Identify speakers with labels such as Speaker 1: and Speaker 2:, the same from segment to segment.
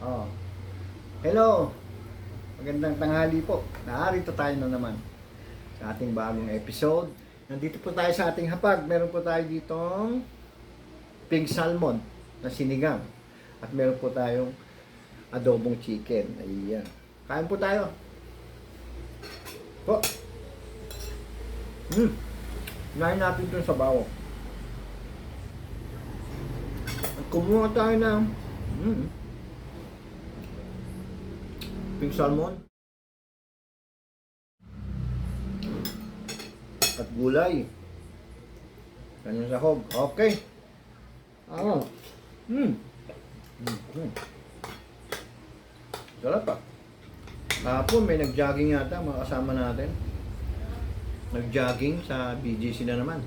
Speaker 1: Oh. Hello. Magandang tanghali po. Naarito tayo na naman sa ating bagong episode. Nandito po tayo sa ating hapag. Meron po tayo ditong pink salmon na sinigang. At meron po tayong adobong chicken. Ayan. Kain po tayo. Po. Kinain natin ito sa bawo. At kumuha tayo ng pink salmon at gulay. Kanyang sahog. Okay. Sarap pa. Kahapon may nag-jogging yata mga kasama natin. Nag-jogging sa BGC na naman.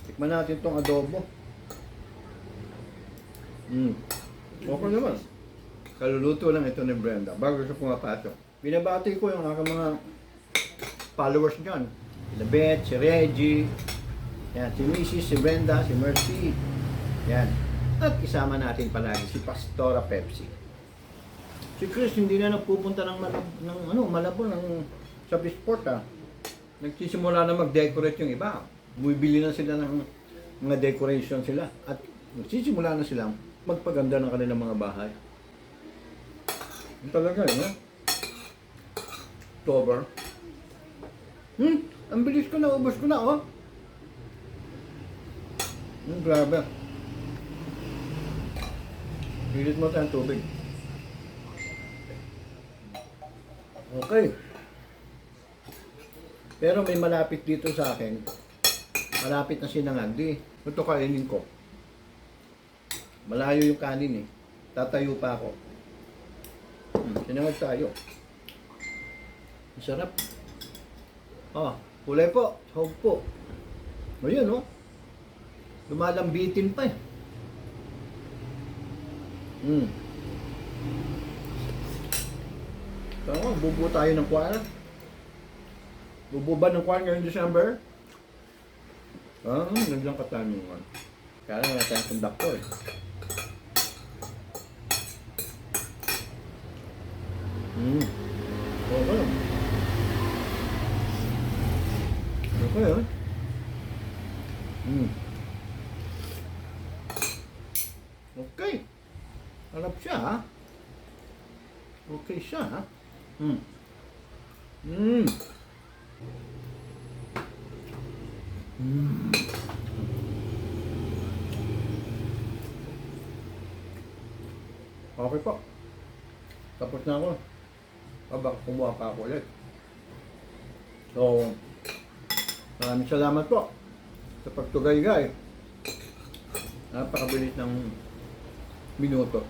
Speaker 1: Tikman natin tong adobo. Okay naman. Kaluluto lang ito ni Brenda bago siya pumapasok. Binabati ko yung aking mga followers dyan. Si Beth, si Reggie, yan, si Mrs., si Brenda, si Mercy. Yan. At isama natin palagi si Pastora Pepsi. Si Chris hindi na nagpupunta ng Malabon sa Bisport Nagsisimula na mag-decorate yung iba. Bumibili na sila ng mga decoration sila at nagsisimula na silang magpaganda ng kanilang mga bahay. Yung talaga, October. Ang bilis ko na, ubos ko na, oh. Grabe. Pilit mo tayong tubig. Okay. Pero may malapit dito sa akin. Malapit na sinangag. Ito kainin ko. Malayo yung kanin Tatayo pa ako. Sinangag tayo. Masarap. Kulay po. Hog po. Ayan, lumalambitin pa Tama, bubuo tayo ng kwara. Bubuo ba ng kwara ngayong December? Naglang katanungan. Kaya lang natin ang conductor Okay. Okay, Okay. Harap siya, Okay siya, Okay po. Tapos na ako. Baka kumuha pa ako ulit. So, maraming salamat po sa pagtugay-gay. Napakabilis ng minuto.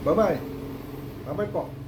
Speaker 1: Bye-bye. Bye-bye po.